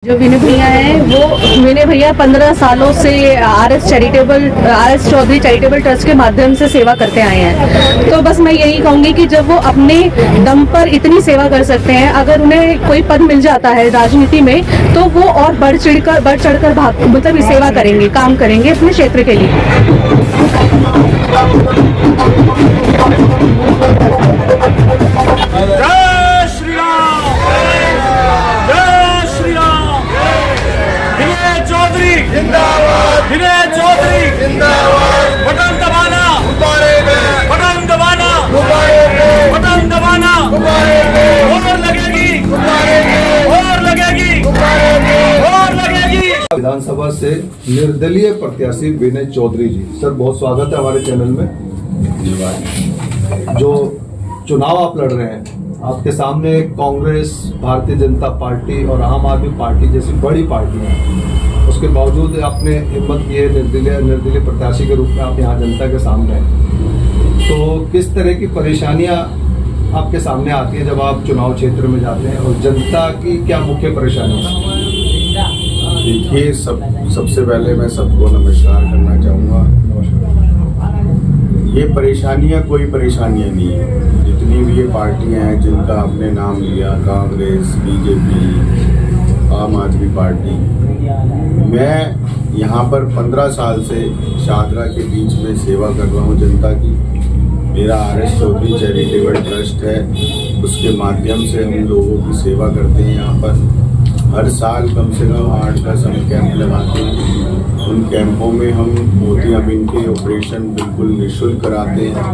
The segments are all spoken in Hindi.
जो विनय भैया हैं वो विनय भैया 15 सालों से आर.एस. चौधरी चैरिटेबल ट्रस्ट के माध्यम से सेवा करते आए हैं। तो बस मैं यही कहूंगी कि जब वो अपने दम पर इतनी सेवा कर सकते हैं, अगर उन्हें कोई पद मिल जाता है राजनीति में तो वो और बढ़ चढ़कर मतलब सेवा करेंगे, काम करेंगे अपने क्षेत्र के लिए। विनय चौधरी जिंदाबाद। बटन दबाना, बटन दबाना, बटन दबाना। और लगेगी, और लगेगी, और लगेगी। विधानसभा से निर्दलीय प्रत्याशी विनय चौधरी जी, सर बहुत स्वागत है हमारे चैनल में। जो चुनाव आप लड़ रहे हैं, आपके सामने कांग्रेस, भारतीय जनता पार्टी और आम आदमी पार्टी जैसी बड़ी पार्टी है, उसके बावजूद आपने हिम्मत की है निर्दलीय प्रत्याशी के रूप में आप यहाँ जनता के सामने हैं। तो किस तरह की परेशानियाँ आपके सामने आती है जब आप चुनाव क्षेत्र में जाते हैं, और जनता की क्या मुख्य परेशानी है? देखिए, सबसे पहले मैं सबको नमस्कार करना चाहूँगा। ये परेशानियाँ कोई परेशानियाँ नहीं है। जितनी भी ये पार्टियाँ हैं जिनका आपने नाम लिया, कांग्रेस, बीजेपी, आम आदमी पार्टी, मैं यहाँ पर 15 साल से शाहदरा के बीच में सेवा कर रहा हूँ जनता की। मेरा आर.एस. चौधरी चैरिटेबल ट्रस्ट है, उसके माध्यम से हम लोगों की सेवा करते हैं। यहाँ पर हर साल कम से कम 8-10 हम कैंप लगाते हैं। उन कैंपों में हम मोतियाबिंद के ऑपरेशन बिल्कुल निःशुल्क कराते हैं।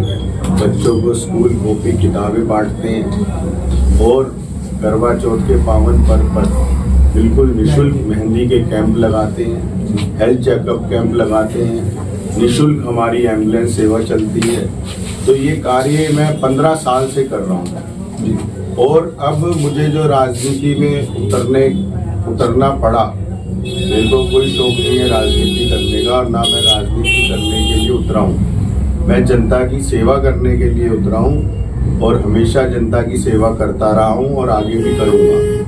बच्चों को स्कूल कॉपी किताबें बांटते हैं और करवा चौथ के पावन पर्व पर बिल्कुल निःशुल्क मेहंदी के कैंप लगाते हैं, हेल्थ चेकअप कैंप लगाते हैं, निःशुल्क हमारी एम्बुलेंस सेवा चलती है। तो ये कार्य मैं 15 साल से कर रहा हूँ। और अब मुझे जो राजनीति में उतरना पड़ा, मेरे को कोई शौक नहीं है राजनीति करने का, और ना मैं राजनीति करने के लिए उतरा हूँ। मैं जनता की सेवा करने के लिए उतरा हूँ और हमेशा जनता की सेवा करता रहा हूँ और आगे भी करूँगा।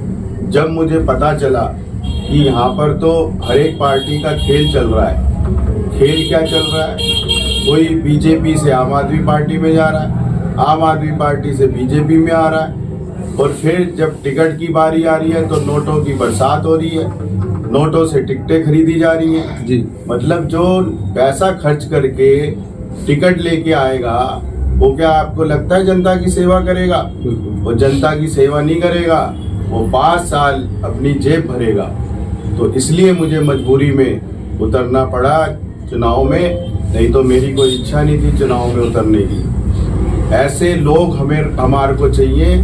जब मुझे पता चला कि यहाँ पर तो हर एक पार्टी का खेल चल रहा है, खेल क्या चल रहा है, कोई बीजेपी से आम आदमी पार्टी में जा रहा है, आम आदमी पार्टी से बीजेपी में आ रहा है, और फिर जब टिकट की बारी आ रही है तो नोटों की बरसात हो रही है, नोटों से टिकटें खरीदी जा रही हैं। जी, मतलब जो पैसा खर्च करके टिकट लेके आएगा वो क्या आपको लगता है जनता की सेवा करेगा? वो जनता की सेवा नहीं करेगा, वो 5 साल अपनी जेब भरेगा। तो इसलिए मुझे मजबूरी में उतरना पड़ा चुनाव में, नहीं तो मेरी कोई इच्छा नहीं थी चुनाव में उतरने की। ऐसे लोग हमारे को चाहिए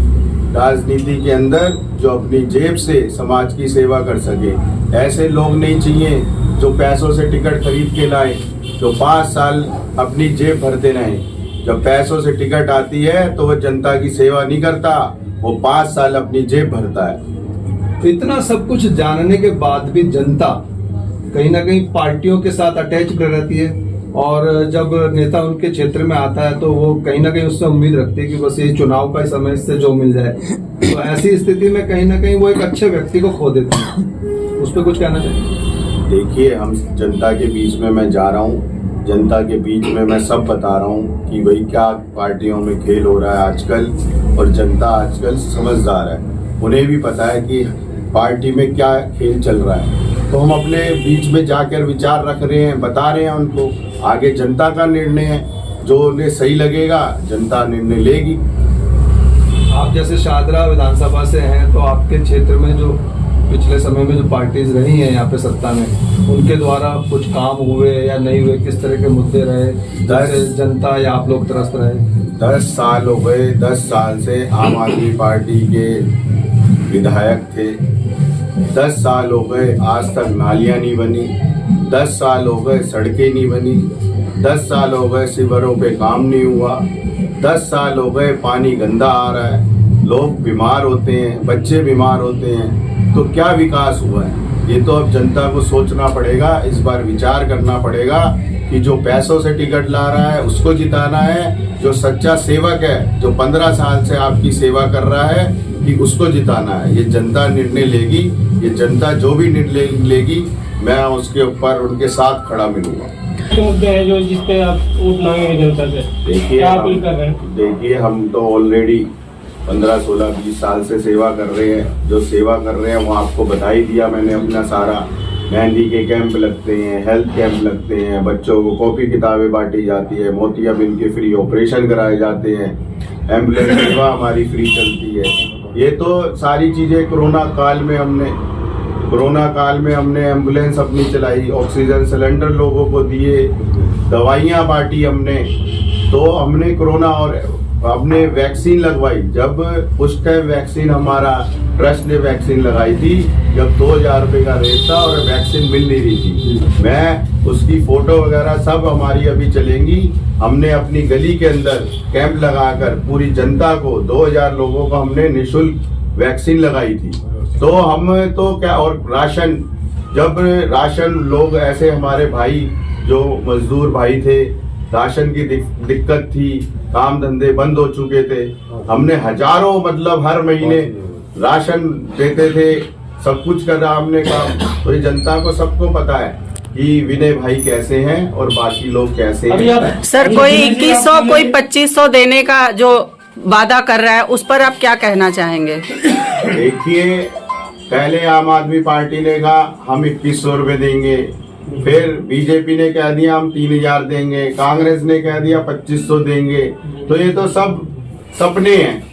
राजनीति के अंदर जो अपनी जेब से समाज की सेवा कर सके। ऐसे लोग नहीं चाहिए जो पैसों से टिकट खरीद के लाए, जो 5 साल अपनी जेब भरते रहे। जब पैसों से टिकट आती है तो वह जनता की सेवा नहीं करता, वो 5 साल अपनी जेब भरता है। तो इतना सब कुछ जानने के बाद भी जनता कहीं ना कहीं पार्टियों के साथ अटैच रहती है, और जब नेता उनके क्षेत्र में आता है तो वो कहीं ना कहीं उससे उम्मीद रखती है कि बस ये चुनाव का समय से जो मिल जाए। तो ऐसी स्थिति में कहीं ना कहीं वो एक अच्छे व्यक्ति को खो देते हैं। उस पर कुछ कहना चाहिए? देखिए, हम जनता के बीच में मैं जा रहा हूँ, जनता के बीच में मैं सब बता रहा हूँ कि भाई क्या पार्टियों में खेल हो रहा है आजकल, और जनता आजकल समझदार है, उन्हें भी पता है कि पार्टी में क्या खेल चल रहा है। तो हम अपने बीच में जाकर विचार रख रहे हैं, बता रहे हैं उनको। आगे जनता का निर्णय है, जो उन्हें सही लगेगा जनता निर्णय लेगी। आप जैसे शाहदरा विधानसभा से हैं, तो आपके क्षेत्र में जो पिछले समय में जो पार्टीज रही हैं यहाँ पे सत्ता में, उनके द्वारा कुछ काम हुए या नहीं हुए, किस तरह के मुद्दे रहे जैसे जनता या आप लोग त्रस्त रहे? 10 साल हो गए, 10 साल से आम आदमी पार्टी के विधायक थे। 10 साल हो गए, आज तक नालियाँ नहीं बनी। 10 साल हो गए, सड़कें नहीं बनी। 10 साल हो गए, शिविरों पे काम नहीं हुआ। 10 साल हो गए, पानी गंदा आ रहा है, लोग बीमार होते हैं, बच्चे बीमार होते हैं। तो क्या विकास हुआ है? ये तो अब जनता को सोचना पड़ेगा, इस बार विचार करना पड़ेगा कि जो पैसों से टिकट ला रहा है उसको जिताना है, जो सच्चा सेवक है, जो 15 साल से आपकी सेवा कर रहा है कि उसको जिताना है। ये जनता निर्णय लेगी, ये जनता जो भी निर्णय लेगी मैं उसके ऊपर उनके साथ खड़ा मिलूंगा। मुद्दे हैं जो जिस पे आप वोट मांगेंगे जनता से, क्या अपील कर रहे हैं? देखिए हम तो ऑलरेडी 15, 16, 20 साल से सेवा कर रहे हैं। जो सेवा कर रहे हैं वो आपको बता ही दिया मैंने अपना सारा। मेहंदी के कैंप लगते हैं, हेल्थ कैंप लगते हैं, बच्चों को कॉपी किताबें बांटी जाती है, मोतियाबिंद के फ्री ऑपरेशन कराए जाते हैं, एम्बुलेंस सेवा हमारी फ्री चलती है। ये तो सारी चीज़ें कोरोना काल में हमने एम्बुलेंस अपनी चलाई, ऑक्सीजन सिलेंडर लोगों को दिए, दवाइयाँ बांटी हमने। तो हमने कोरोना और हमने वैक्सीन लगवाई। जब उस टाइम वैक्सीन हमारा ट्रस्ट ने वैक्सीन लगाई थी जब 2000 रुपये का रेट था और वैक्सीन मिल नहीं रही थी। मैं उसकी फोटो वगैरह सब हमारी अभी चलेंगी। हमने अपनी गली के अंदर कैंप लगाकर पूरी जनता को 2000 लोगों को हमने निःशुल्क वैक्सीन लगाई थी। तो हम तो क्या, और राशन, जब राशन लोग ऐसे हमारे भाई जो मजदूर भाई थे, राशन की दिक्कत थी, काम धंधे बंद हो चुके थे, हमने हजारों मतलब हर महीने राशन देते थे, सब कुछ कर रहा हमने काम। तो ये जनता को सबको पता है कि विनय भाई कैसे हैं और बाकी लोग कैसे हैं। सर कोई 2100 कोई 2500 देने का जो वादा कर रहा है उस पर आप क्या कहना चाहेंगे? देखिए, पहले आम आदमी पार्टी ने कहा हम 2100 रुपए देंगे, फिर बीजेपी ने कह दिया हम 3000 देंगे, कांग्रेस ने कह दिया 2500 देंगे। तो ये तो सब सपने हैं,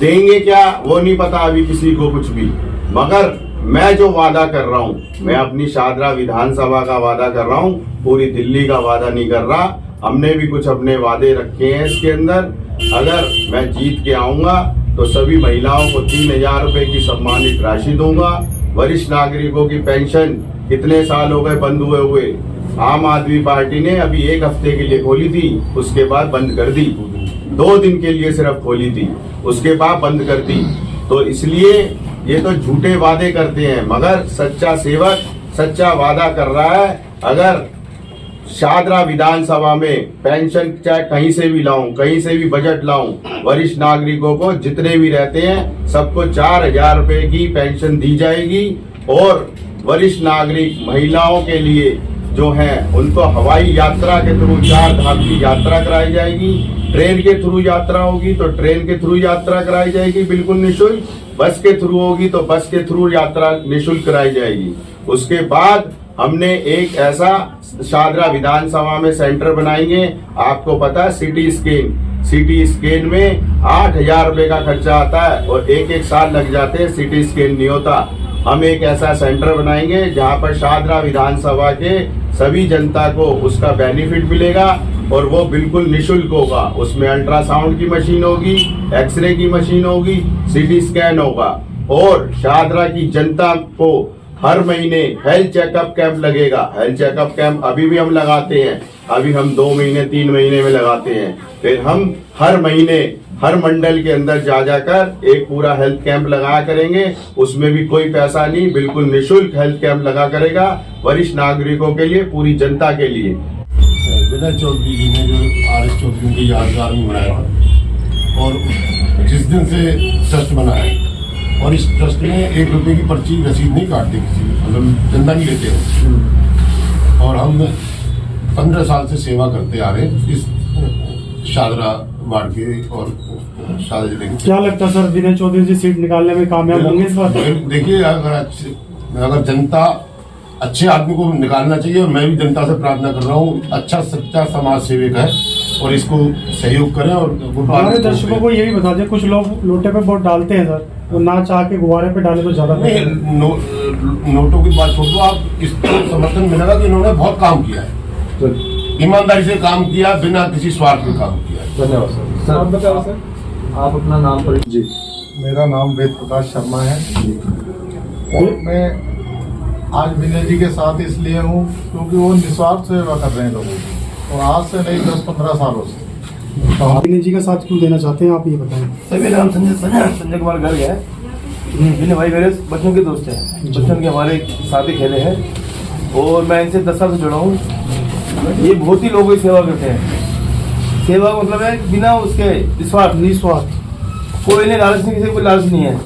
देंगे क्या वो नहीं पता अभी किसी को कुछ भी। मगर मैं जो वादा कर रहा हूँ, मैं अपनी शादरा विधानसभा का वादा कर रहा हूँ, पूरी दिल्ली का वादा नहीं कर रहा। हमने भी कुछ अपने वादे रखे हैं इसके अंदर। अगर मैं जीत के आऊंगा तो सभी महिलाओं को 3000 रुपए की सम्मानित राशि दूंगा। वरिष्ठ नागरिकों की पेंशन कितने साल हो गए बंद हुए, आम आदमी पार्टी ने अभी 1 हफ्ते के लिए खोली थी, उसके बाद बंद कर दी। 2 दिन के लिए सिर्फ खोली थी, उसके बाद बंद कर दी। तो इसलिए ये तो झूठे वादे करते हैं, मगर सच्चा सेवक सच्चा वादा कर रहा है। अगर शादरा विधानसभा में पेंशन चाहे कहीं से भी लाऊं, कहीं से भी बजट लाऊं, वरिष्ठ नागरिकों को जितने भी रहते हैं सबको 4000 रुपए की पेंशन दी जाएगी। और वरिष्ठ नागरिक महिलाओं के लिए जो है उनको हवाई यात्रा के थ्रू 4 धाम की यात्रा कराई जाएगी। ट्रेन के थ्रू यात्रा होगी तो ट्रेन के थ्रू यात्रा कराई जाएगी बिल्कुल निःशुल्क। बस के थ्रू होगी तो बस के थ्रू यात्रा निःशुल्क कराई जाएगी। उसके बाद हमने एक ऐसा शादरा विधानसभा में सेंटर बनाएंगे। आपको पता है सिटी स्कैन में 8000 रुपए का खर्चा आता है और एक साल लग जाते हैं, सिटी स्कैन नहीं होता। हम एक ऐसा सेंटर बनाएंगे जहां पर शादरा विधानसभा के सभी जनता को उसका बेनिफिट मिलेगा और वो बिल्कुल निःशुल्क होगा। उसमें अल्ट्रासाउंड की मशीन होगी, एक्सरे की मशीन होगी, सिटी स्कैन होगा और शादरा की जनता को हर महीने हेल्थ चेकअप कैंप लगेगा। हेल्थ चेकअप कैंप अभी भी हम लगाते हैं, अभी हम 2 महीने 3 महीने में लगाते हैं। फिर हम हर महीने हर मंडल के अंदर जाकर एक पूरा हेल्थ कैंप लगाया करेंगे। उसमें भी कोई पैसा नहीं, बिल्कुल निःशुल्क हेल्थ कैंप लगा करेगा वरिष्ठ नागरिकों के लिए, पूरी जनता के लिए। विनय चौधरी जी ने जो RS चौधरी की यादगार में बनाया और जिस दिन से ट्रस्ट बना है, और इस ट्रस्ट में 1 रुपये की पर्ची रसीद नहीं काटते किसी, मतलब चंदा नहीं लेते हैं। और हम 15 साल से सेवा करते आ रहे हैं इस शादरा वार्ड के और शादरा जिले के। क्या लगता है सर, विनय चौधरी जी सीट निकालने में कामयाब होंगे इस बार? देखिए, अगर जनता अच्छे आदमी को निकालना चाहिए और मैं भी जनता से प्रार्थना कर रहा हूँ, अच्छा सच्चा समाज सेवक है और इसको सहयोग करें। और हमारे दर्शकों को ये भी बता दें, कुछ लोग लोटे पे वोट डालते हैं सर, वो ना चाह के गुब्बारे पे डाले तो ज्यादा नहीं। नोटों की बात छोड़ दो, आप इसको समर्थन मिलेगा कि इन्होंने बहुत काम किया है, ईमानदारी से काम किया, बिना किसी स्वार्थ में काम किया। धन्यवाद सर। आप बताओ सर, आप अपना नाम पर जी। मेरा नाम वेद प्रकाश शर्मा है और मैं आज विनय जी के साथ इसलिए हूँ क्योंकि वो निस्वार्थ सेवा कर रहे हैं लोगों की, और आज से नहीं 10-15 सालों से। तो विनय जी का साथ क्यों देना चाहते हैं आप ये बताएं। सर मेरा नाम संजय कुमार गर्ग है। विनय भाई मेरे बचपन के दोस्त हैं, बचपन के हमारे साथ ही खेले हैं और मैं इनसे 10 साल से जुड़ा हूँ। ये बहुत ही लोगों की सेवा करते हैं। सेवा मतलब है बिना उसके निस्वार्थ। कोई ने लालच नहीं, किसी को कोई लालच नहीं है।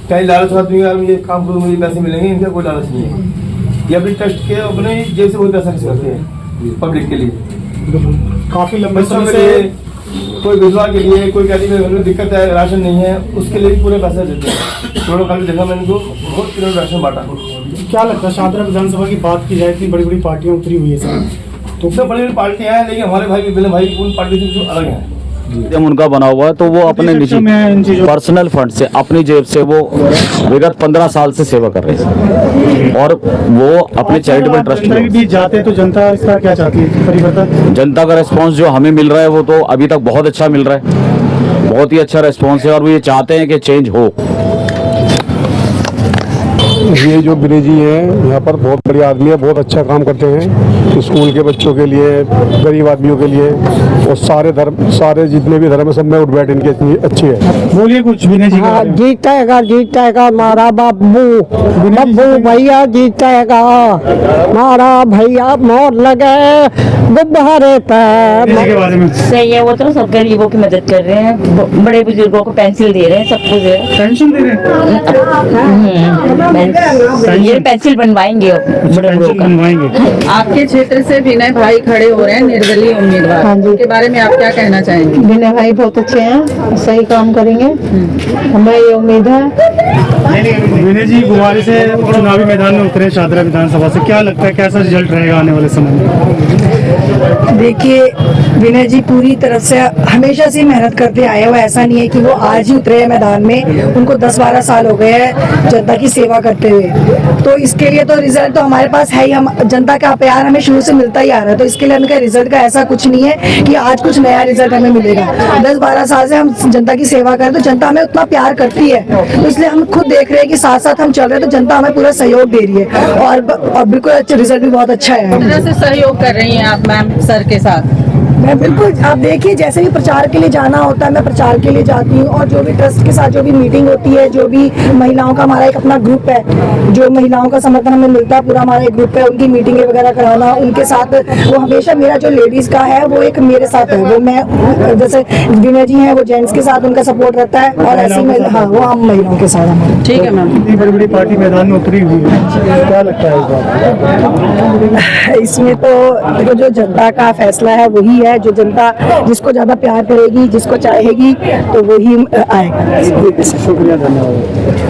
कहीं लालच आदमी यार मुझे काम करूँ मुझे पैसे मिलेंगे, इनका कोई लालच नहीं है। ये अपनी ट्रस्ट के अपने जेब से कोई पैसा खर्च करते हैं पब्लिक के लिए, काफी लंबे बच्चों समय के से लिए, कोई विधवा के लिए, कोई कहती है घर में दिक्कत है राशन नहीं है, उसके लिए भी पूरे पैसे देते हैं। थोड़ा काफी देखा मैंने तो बहुत किलो राशन बांटा। क्या लगता है शाहदरा विधानसभा की बात की जाए, इतनी बड़ी बड़ी पार्टियां उतरी हुई है सर, तो सब बड़ी बड़ी पार्टियां हैं, लेकिन हमारे भाई विपिन भाई उन पार्टी से कुछ अलग हैं। उनका बना हुआ है तो वो अपने निजी पर्सनल फंड से अपनी जेब से वो विगत 15 साल से सेवा कर रहे हैं और वो अपने चैरिटेबल ट्रस्ट में भी जाते हैं। तो जनता इसका क्या चाहती है परिवर्तन? जनता का रेस्पॉन्स जो हमें मिल रहा है वो तो अभी तक बहुत अच्छा मिल रहा है, बहुत ही अच्छा रेस्पॉन्स है और वो ये चाहते हैं कि चेंज हो। ये जो विनय जी हैं यहाँ पर बहुत बड़े आदमी है, बहुत अच्छा काम करते हैं स्कूल के बच्चों के लिए, गरीब आदमियों के लिए, और सारे धर्म, सारे जितने भी धर्म है सब में उठ बैठ इनकी अच्छी है। बोलिए कुछ विनय जी। जीतेगा जीतेगा मारा बाबू, बब्बू भैया जीतेगा, मारा भैया मोर लगे गुब्बारे पे। के बारे में सही है, वो तो सब गरीबों की मदद कर रहे हैं, बड़े बुजुर्गों को पेंसिल दे रहे हैं, सब कुछ दे रहे हैं। पेंशन दे रहे हैं, ये पेंसिल बनवाएंगे पेंशन बनवाएंगे। आपके क्षेत्र से विनय भाई खड़े हो रहे हैं निर्दलीय उम्मीदवार, उनके बारे में आप क्या कहना चाहेंगे? विनय भाई बहुत अच्छे हैं, सही काम करेंगे, हमें ये उम्मीद है। विनय जी गुवारी से चुनावी मैदान में उतरे शाहदरा विधानसभा से, क्या लगता है कैसा रिजल्ट रहेगा आने वाले समय में? देखिए विनय जी पूरी तरफ से हमेशा से मेहनत करते आए हैं, वो ऐसा नहीं है कि वो आज ही उतरे हैं मैदान में, उनको 10-12 साल हो गए हैं जनता की सेवा करते हुए। तो इसके लिए तो रिजल्ट तो हमारे पास है ही, हम जनता का प्यार हमें शुरू से मिलता ही आ रहा है, तो इसके लिए उनका रिजल्ट का ऐसा कुछ नहीं है कि आज कुछ नया रिजल्ट हमें मिलेगा। 10-12 साल से हम जनता की सेवा करें तो जनता हमें उतना प्यार करती है, तो इसलिए हम खुद देख रहे हैं कि साथ साथ हम चल रहे हैं तो जनता हमें पूरा सहयोग दे रही है और बिल्कुल अच्छा रिजल्ट भी बहुत अच्छा है। किस तरह से सहयोग कर रही हैं आप मैम सर के साथ? मैं बिल्कुल, आप देखिए जैसे भी प्रचार के लिए जाना होता है मैं प्रचार के लिए जाती हूँ, और जो भी ट्रस्ट के साथ जो भी मीटिंग होती है, जो भी महिलाओं का हमारा एक अपना ग्रुप है, जो महिलाओं का समर्थन हमें मिलता है, पूरा हमारा एक ग्रुप है, उनकी मीटिंगें वगैरह कराना उनके साथ, वो हमेशा मेरा जो लेडीज का है वो एक मेरे साथ है, वो मैं जैसे विनय जी हैं वो जेंट्स के साथ उनका सपोर्ट रहता है, और ऐसी हाँ वो हम महिलाओं के साथ हमारे। ठीक है मैम। इतनी बड़ी बड़ी पार्टी मैदान में उतरी हुई है, क्या लगता है इसमें? तो देखो जो जनता का फैसला है वही है, जो जनता जिसको ज्यादा प्यार करेगी, जिसको चाहेगी तो वही आएगा। शुक्रिया, धन्यवाद।